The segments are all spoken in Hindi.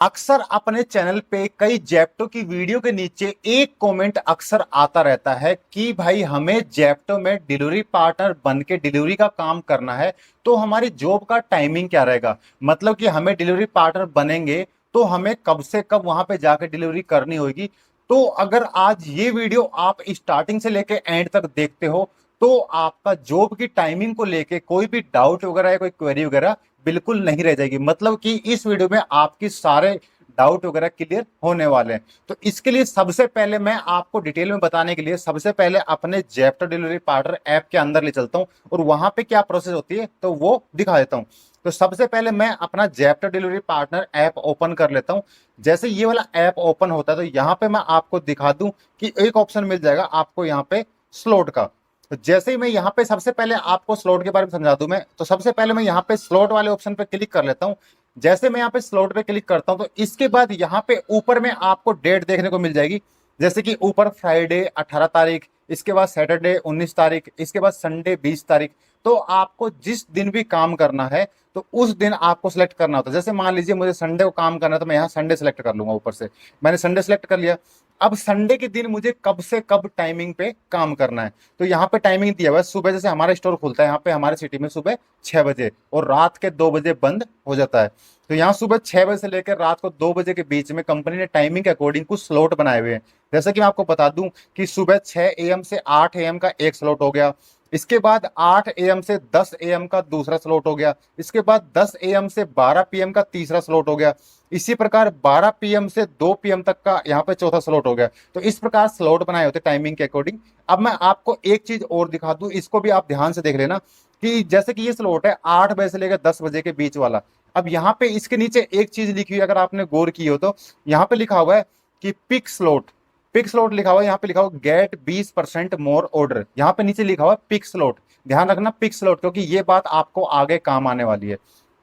अक्सर अपने चैनल पे कई जेप्टो की वीडियो के नीचे एक कमेंट अक्सर आता रहता है कि भाई हमें जेप्टो में डिलीवरी पार्टनर बन के डिलीवरी का काम करना है, तो हमारी जॉब का टाइमिंग क्या रहेगा। मतलब कि हमें डिलीवरी पार्टनर बनेंगे तो हमें कब से कब वहां पे जाकर डिलीवरी करनी होगी। तो अगर आज ये वीडियो आप स्टार्टिंग से लेके एंड तक देखते हो तो आपका जॉब की टाइमिंग को लेके कोई भी डाउट वगैरह या कोई क्वेरी वगैरह बिल्कुल नहीं रह जाएगी। मतलब कि इस वीडियो में आपकी सारे डाउट वगैरह क्लियर होने वाले हैं। तो इसके लिए सबसे पहले मैं आपको डिटेल में बताने के लिए सबसे पहले अपने जेप्टो डिलीवरी पार्टनर ऐप के अंदर ले चलता हूं और वहां पे क्या प्रोसेस होती है तो वो दिखा देता हूं। तो सबसे पहले मैं अपना Zepto delivery partner app open कर लेता हूं। जैसे ये वाला ऐप ओपन होता है तो यहां पे मैं आपको दिखा दूं कि एक ऑप्शन मिल जाएगा आपको यहाँ पे स्लॉट का। तो जैसे ही मैं यहाँ पे सबसे पहले आपको स्लॉट के बारे में समझा दूं, मैं तो सबसे पहले मैं यहाँ पे स्लॉट वाले ऑप्शन पे क्लिक कर लेता हूँ। जैसे मैं यहाँ पे स्लॉट पे क्लिक करता हूँ तो इसके बाद यहाँ पे ऊपर में आपको डेट देखने को मिल जाएगी। जैसे कि ऊपर फ्राइडे 18 तारीख, इसके बाद सैटरडे 19 तारीख, इसके बाद संडे 20 तारीख। तो आपको जिस दिन भी काम करना है तो उस दिन आपको सिलेक्ट करना होता है। जैसे मान लीजिए मुझे संडे को काम करना है तो मैं यहाँ संडे सेलेक्ट कर लूंगा। ऊपर से मैंने संडे सेलेक्ट कर लिया। अब संडे के दिन मुझे कब से कब टाइमिंग पे काम करना है तो यहाँ पे टाइमिंग दिया हुआ है। सुबह जैसे हमारा स्टोर खुलता है यहाँ पे हमारे सिटी में सुबह 6 बजे और रात के 2 बजे बंद हो जाता है। तो यहाँ सुबह 6 बजे से लेकर रात को 2 बजे के बीच में कंपनी ने टाइमिंग के अकॉर्डिंग कुछ स्लॉट बनाए हुए हैं। जैसे कि मैं आपको बता दूं कि सुबह 6 AM से 8 AM का एक स्लॉट हो गया। इसके बाद 8 AM से 10 AM का दूसरा स्लॉट हो गया। इसके बाद 10 AM से 12 PM का तीसरा स्लॉट हो गया। इसी प्रकार 12 PM से 2 PM तक का यहाँ पे चौथा स्लॉट हो गया। तो इस प्रकार स्लॉट बनाए होते टाइमिंग के अकॉर्डिंग। अब मैं आपको एक चीज और दिखा दूं, इसको भी आप ध्यान से देख लेना कि जैसे कि ये स्लॉट है 8 बजे से लेकर 10 बजे के बीच वाला। अब यहाँ पे इसके नीचे एक चीज लिखी हुई, अगर आपने गौर की हो तो यहाँ पे लिखा हुआ है कि पिक स्लॉट। पिक स्लॉट लिखा हुआ है, यहाँ पे लिखा हुआ गेट 20% मोर ऑर्डर। यहाँ पे नीचे लिखा हुआ है पिक स्लॉट। ध्यान रखना पिक स्लॉट, क्योंकि ये बात आपको आगे काम आने वाली है।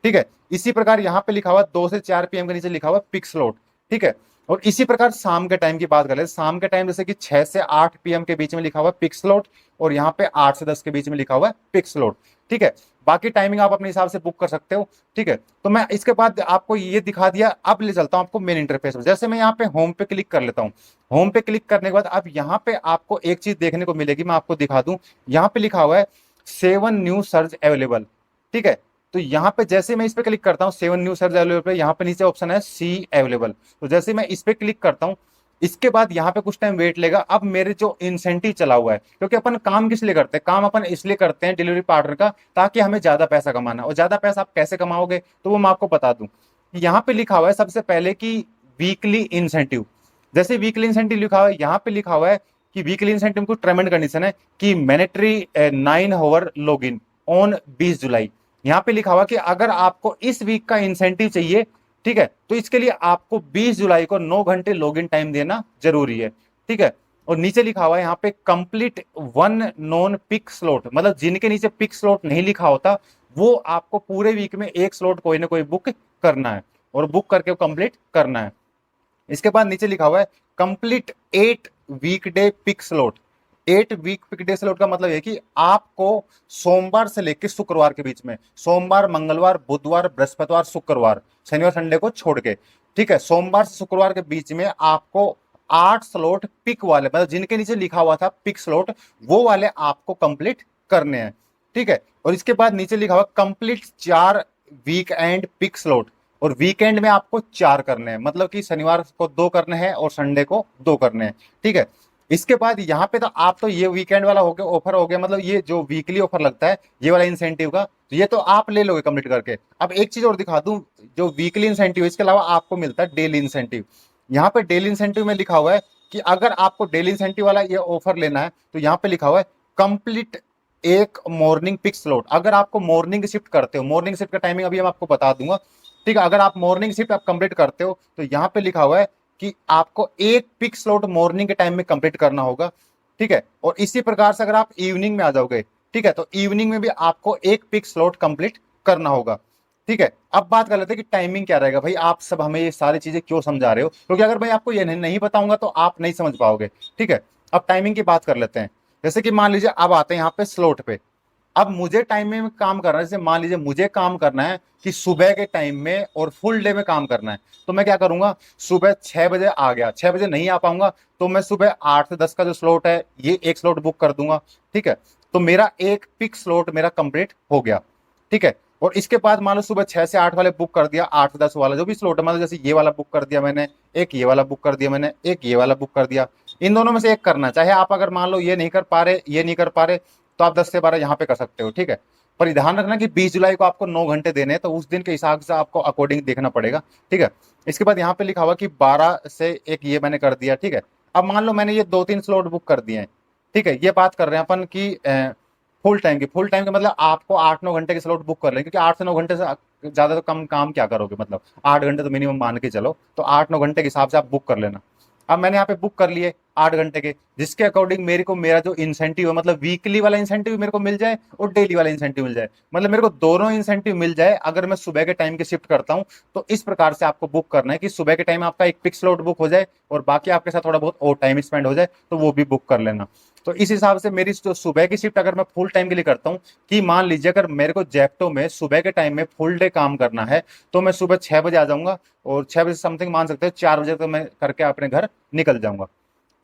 ठीक है। इसी प्रकार यहाँ पे लिखा हुआ 2 से 4 PM के नीचे लिखा हुआ पिक स्लॉट। ठीक है। और इसी प्रकार शाम के टाइम की बात करें, शाम के टाइम जैसे कि 6 से 8 PM के बीच में लिखा हुआ पिक स्लॉट और यहाँ पे 8 से 10 के बीच में लिखा हुआ है पिक स्लॉट। ठीक है। बाकी टाइमिंग आप अपने हिसाब से बुक कर सकते हो। ठीक है। तो मैं इसके बाद आपको ये दिखा दिया, अब ले चलता हूं आपको मेन इंटरफेस में। जैसे मैं यहाँ पे होम पे क्लिक कर लेता हूँ। होम पे क्लिक करने के बाद अब यहाँ पे आपको एक चीज देखने को मिलेगी, मैं आपको दिखा दूं। यहाँ पे लिखा हुआ है 7 न्यू सर्च अवेलेबल। ठीक है। तो यहाँ पे जैसे मैं इस पे क्लिक करता हूँ 7 न्यू सर्च अवेलेबल पे, यहाँ पे नीचे ऑप्शन है सी अवेलेबल। तो जैसे मैं इस पे क्लिक करता हूँ इसके बाद यहाँ पे कुछ टाइम वेट लेगा। अब मेरे जो इंसेंटिव चला हुआ है, क्योंकि अपन काम किस लिए करते हैं, काम अपन इसलिए करते हैं डिलीवरी पार्टनर का, ताकि हमें ज्यादा पैसा कमाना। और ज्यादा पैसा आप कैसे कमाओगे तो वो मैं आपको बता दूं। यहाँ पे लिखा हुआ है सबसे पहले कि वीकली इंसेंटिव। जैसे वीकली इंसेंटिव लिखा हुआ है, यहाँ पे लिखा हुआ है कि वीकली इंसेंटिव को टर्म एंड कंडीशन है कि mandatory 9 hour log in on 20 July. यहाँ पे लिखा हुआ कि अगर आपको इस वीक का इंसेंटिव चाहिए, ठीक है, तो इसके लिए आपको 20 जुलाई को 9 घंटे लॉग इन टाइम देना जरूरी है। ठीक है। और नीचे लिखा हुआ है यहाँ पे कंप्लीट 1 नॉन पिक स्लॉट, मतलब जिनके नीचे पिक स्लॉट नहीं लिखा होता वो आपको पूरे वीक में एक स्लॉट कोई ना कोई बुक करना है और बुक करके कंप्लीट करना है। इसके बाद नीचे लिखा हुआ है complete 8 weekday pick slot. 8 week pick day slot का मतलब है कि आपको सोमवार से लेकर शुक्रवार के बीच में, सोमवार मंगलवार बुधवार बृहस्पतिवार शुक्रवार शनिवार संडे को छोड़ के, ठीक है, सोमवार से शुक्रवार के बीच में आपको 8 स्लॉट पिक वाले, मतलब जिनके नीचे लिखा हुआ था पिक स्लॉट, वो वाले आपको कंप्लीट करने हैं। ठीक है। और इसके बाद नीचे लिखा हुआ complete 4 weekend peak slot. और वीकेंड में आपको 4 करने हैं, मतलब कि शनिवार को 2 करने हैं और संडे को 2 करने हैं। ठीक है। इसके बाद यहाँ पे तो आप तो ये वीकेंड वाला हो गया, ऑफर हो गया, मतलब ये जो वीकली ऑफर लगता है ये वाला इंसेंटिव का, तो ये तो आप ले लोगे कंप्लीट करके। अब एक चीज और दिखा दूं, जो वीकली इंसेंटिव इसके अलावा आपको मिलता है डेली इंसेंटिव। यहाँ पे डेली इंसेंटिव में लिखा हुआ है कि अगर आपको डेली इंसेंटिव वाला ये ऑफर लेना है तो यहाँ पे लिखा हुआ है कंप्लीट एक मॉर्निंग पिक स्लॉट। अगर आपको मॉर्निंग शिफ्ट करते हो, मॉर्निंग शिफ्ट का टाइमिंग अभी मैं आपको बता दूंगा। ठीक है। अगर आप मॉर्निंग शिफ्ट आप कंप्लीट करते हो तो यहाँ पे लिखा हुआ है कि आपको एक पिक स्लॉट मॉर्निंग के टाइम में कंप्लीट करना होगा। ठीक है। और इसी प्रकार से अगर आप इवनिंग में आ जाओगे, ठीक है, तो इवनिंग में भी आपको एक पिक स्लॉट कंप्लीट करना होगा। ठीक है। अब बात कर लेते हैं कि टाइमिंग क्या रहेगा। भाई आप सब हमें ये सारी चीजें क्यों समझा रहे हो, क्योंकि अगर भाई आपको ये नहीं बताऊंगा तो आप नहीं समझ पाओगे। ठीक है। अब टाइमिंग की बात कर लेते हैं। जैसे कि मान लीजिए अब आते हैं यहाँ पे स्लॉट पे। अब मुझे टाइम में काम करना है, जैसे मान लीजिए मुझे काम करना है कि सुबह के टाइम में और फुल डे में काम करना है, तो मैं क्या करूंगा, सुबह 6 बजे आ गया, 6 बजे नहीं आ पाऊंगा तो मैं सुबह 8 से 10 का जो स्लॉट है ये एक स्लॉट बुक कर दूंगा। ठीक है, तो मेरा एक पिक स्लॉट मेरा कंप्लीट हो गया। ठीक है, और इसके बाद मान लो सुबह 6 से 8 वाले बुक कर दिया, 8 से 10 वाला जो भी स्लॉट है, मतलब जैसे ये वाला बुक कर दिया मैंने, एक ये वाला बुक कर दिया मैंने, एक ये वाला बुक कर दिया, इन दोनों में से एक करना। चाहे आप अगर मान लो ये नहीं कर पा रहे, ये नहीं कर पा रहे, तो आप 10 से 12 यहाँ पे कर सकते हो। ठीक है, पर ध्यान रखना कि 20 जुलाई को आपको 9 घंटे देने हैं, तो उस दिन के हिसाब से आपको अकॉर्डिंग देखना पड़ेगा। ठीक है, इसके बाद यहाँ पे लिखा हुआ कि 12 से 1 ये मैंने कर दिया। ठीक है, अब मान लो मैंने ये 2-3 स्लॉट बुक कर दिए हैं। ठीक है, ये बात कर रहे हैं अपन की फुल टाइम के मतलब आपको 8-9 घंटे के स्लॉट बुक कर लें, क्योंकि 8 से 9 घंटे से ज्यादा तो कम काम क्या करोगे, मतलब 8 घंटे तो मिनिमम मान के चलो, तो 8-9 घंटे के हिसाब से आप बुक कर लेना। अब मैंने यहाँ पे बुक कर लिए 8 घंटे के, जिसके अकॉर्डिंग मेरे को मेरा जो इंसेंटिव है, मतलब वीकली वाला इंसेंटिव मेरे को मिल जाए और डेली वाला इंसेंटिव मिल जाए, मतलब मेरे को दोनों इंसेंटिव मिल जाए अगर मैं सुबह के टाइम के शिफ्ट करता हूँ। तो इस प्रकार से आपको बुक करना है कि सुबह के टाइम आपका एक फिक्स स्लॉट बुक हो जाए और बाकी आपके साथ थोड़ा बहुत और टाइम स्पेंड हो जाए, तो वो भी बुक कर लेना। तो इस हिसाब से मेरी जो सुबह की शिफ्ट अगर मैं फुल टाइम के लिए करता हूँ, कि मान लीजिए अगर मेरे को जेप्टो में सुबह के टाइम में फुल डे काम करना है, तो मैं सुबह 6 बजे आ जाऊंगा और 6 बजे समथिंग मान सकते हो 4 बजे तक मैं करके अपने घर निकल जाऊंगा।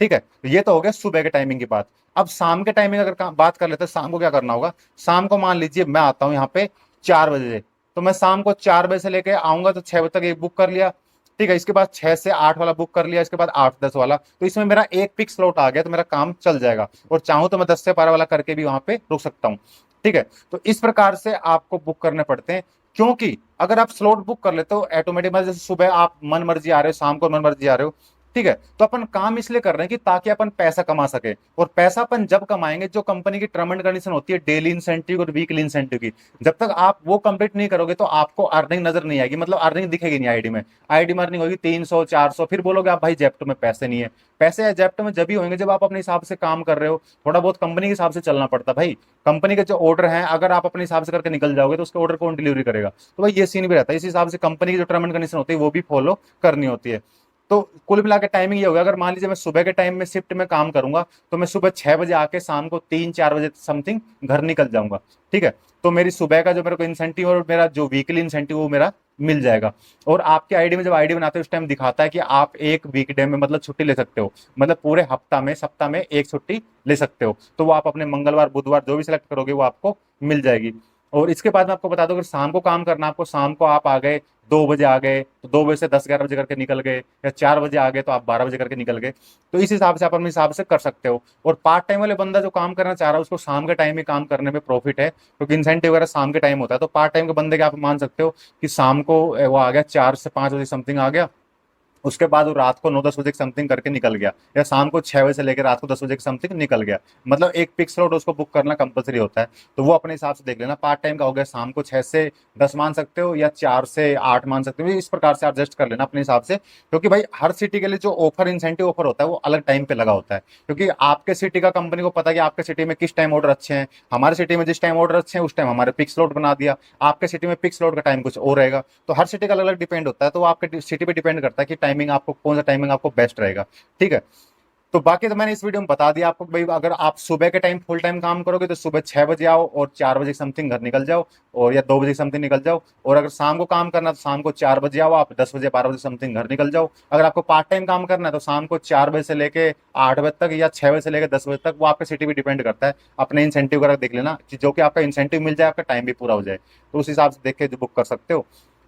ठीक है, तो ये तो हो गया सुबह के टाइमिंग की बात। अब शाम के टाइमिंग अगर बात कर लेते हैं, शाम को क्या करना होगा। शाम को मान लीजिए मैं आता हूँ यहाँ पे 4 बजे, तो मैं शाम को 4 बजे से लेके आऊंगा तो 6 बजे तक एक बुक कर लिया। ठीक है, इसके बाद 6 से 8 वाला बुक कर लिया, इसके बाद 8-10 वाला, तो इसमें मेरा एक फिक्स स्लॉट आ गया, तो मेरा काम चल जाएगा। और चाहूं तो मैं 10 से 12 वाला करके भी वहां पे रुक सकता हूँ। ठीक है, तो इस प्रकार से आपको बुक करने पड़ते हैं, क्योंकि अगर आप स्लॉट बुक कर लेते हो ऑटोमेटिक, जैसे सुबह आप मन मर्जी आ रहे हो, शाम को मन मर्जी आ रहे हो। ठीक है, तो अपन काम इसलिए कर रहे हैं कि ताकि अपन पैसा कमा सके, और पैसा अपन जब कमाएंगे, जो कंपनी की टर्म एंड कंडीशन होती है डेली इंसेंटिव और वीकली इंसेंटिव की, जब तक आप वो कंप्लीट नहीं करोगे तो आपको अर्निंग नजर नहीं आएगी, मतलब अर्निंग दिखेगी नहीं आईडी में। आईडी में अर्निंग होगी 300-400, फिर बोलोगे आप भाई जेप्टो में पैसे नहीं है। पैसे जेप्टो में जब भी होंगे जब आप अपने हिसाब से काम कर रहे हो, थोड़ा बहुत कंपनी के हिसाब से चलना पड़ता है भाई। कंपनी के जो ऑर्डर हैं अगर आप अपने हिसाब से करके निकल जाओगे तो उसके ऑर्डर कौन डिलीवरी करेगा, तो भाई ये सीन भी रहता है। इस हिसाब से कंपनी की जो टर्म एंड कंडीशन होती है वो भी फॉलो करनी होती है। तो कुल मिला के टाइमिंग ये होगा, अगर मान लीजिए मैं सुबह के टाइम में शिफ्ट में काम करूंगा, तो मैं सुबह 6 बजे आके शाम को 3-4 बजे समथिंग घर निकल जाऊंगा। ठीक है, तो मेरी सुबह का जो मेरे को इंसेंटिव और मेरा जो वीकली इंसेंटिव वो मेरा मिल जाएगा। और आपके आईडी में जब आईडी बनाते हो उस टाइम दिखाता है कि आप एक वीकडे में मतलब छुट्टी ले सकते हो, मतलब पूरे हफ्ता में सप्ताह में एक छुट्टी ले सकते हो, तो वो आप अपने मंगलवार बुधवार जो भी सिलेक्ट करोगे वो आपको मिल जाएगी। और इसके बाद मैं आपको बता दूं, अगर शाम को काम करना आपको, शाम को आप आ गए 2 बजे आ गए तो 2 बजे से 10-11 बजे करके निकल गए, या 4 बजे आ गए तो आप 12 बजे करके निकल गए, तो इस हिसाब से आप अपने हिसाब से कर सकते हो। और पार्ट टाइम वाले बंदा जो काम करना चाह रहा है उसको शाम के टाइम में काम करने में प्रॉफिट है, क्योंकि इंसेंटिव वगैरह शाम के टाइम होता है। तो पार्ट टाइम के बंदे के आप मान सकते हो कि शाम को वो आ गया 4 से 5 बजे समथिंग आ गया, उसके बाद वो रात को 9-10 बजे समथिंग करके निकल गया, या शाम को 6 बजे से लेकर रात को 10 बजे समथिंग निकल गया, मतलब एक फिक्स स्लॉट उसको बुक करना कंपलसरी होता है। तो वो अपने हिसाब से देख लेना। पार्ट टाइम का हो गया शाम को 6 से 10 मान सकते हो, या 4 से 8 मान सकते हो, इस प्रकार से एडजस्ट कर लेना अपने हिसाब से, क्योंकि भाई हर सिटी के लिए जो ऑफर इंसेंटिव ऑफर होता है वो अलग टाइम पे लगा होता है, क्योंकि आपके सिटी का कंपनी को पता है कि आपके सिटी में किस टाइम ऑर्डर अच्छे हैं। हमारे सिटी में जिस टाइम ऑर्डर अच्छे हैं उस टाइम हमारे फिक्स स्लॉट बना दिया, आपके सिटी में फिक्स स्लॉट का टाइम कुछ और रहेगा, तो हर सिटी का अलग अलग डिपेंड होता है। तो वो आपके सिटी पे डिपेंड करता है कि टाइमिंग आपको कौन सा टाइमिंग आपको बेस्ट रहेगा। ठीक है, तो बाकी तो मैंने इस वीडियो में बता दिया आपको भाई, अगर आप सुबह के टाइम फुल टाइम काम करोगे तो सुबह 6 बजे आओ और 4 बजे समथिंग घर निकल जाओ, और या 2 बजे समथिंग निकल जाओ। और अगर शाम को काम करना है तो शाम को 4 बजे आओ, आप 10 बजे 12 बजे समथिंग घर निकल जाओ। अगर आपको पार्ट टाइम काम करना है तो शाम को 4 बजे से लेके 8 बजे तक, या 6 बजे से लेकर 10 बजे तक, वो आपके सिटी पे डिपेंड करता है। अपने इंसेंटिव वगैरह देख लेना कि जो कि आपका इंसेंटिव मिल जाए, आपका टाइम भी पूरा हो जाए, तो उस हिसाब से देख के बुक कर सकते हो।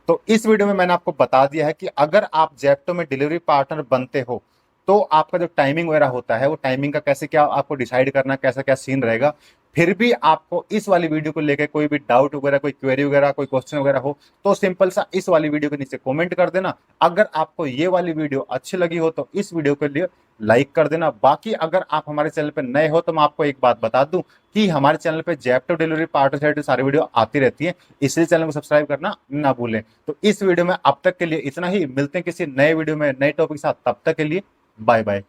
तो इस वीडियो में मैंने आपको बता दिया है कि अगर आप जेप्टो में डिलीवरी पार्टनर बनते हो तो आपका जो टाइमिंग वगैरह होता है वो टाइमिंग का कैसे क्या आपको डिसाइड करना, कैसा क्या सीन रहेगा। फिर भी आपको इस वाली वीडियो को लेकर कोई भी डाउट वगैरह, कोई क्वेरी वगैरह, कोई क्वेश्चन वगैरह हो तो सिंपल सा इस वाली वीडियो के नीचे कमेंट कर देना। अगर आपको ये वाली वीडियो अच्छी लगी हो तो इस वीडियो के लिए लाइक कर देना। बाकी अगर आप हमारे चैनल पे नए हो तो मैं आपको एक बात बता दूं कि हमारे चैनल पे जेप्टो डिलीवरी पार्टनर से सारी वीडियो आती रहती है, इसलिए चैनल को सब्सक्राइब करना ना भूलें। तो इस वीडियो में अब तक के लिए इतना ही, मिलते हैं किसी नए वीडियो में नए टॉपिक के साथ, तब तक के लिए बाय बाय।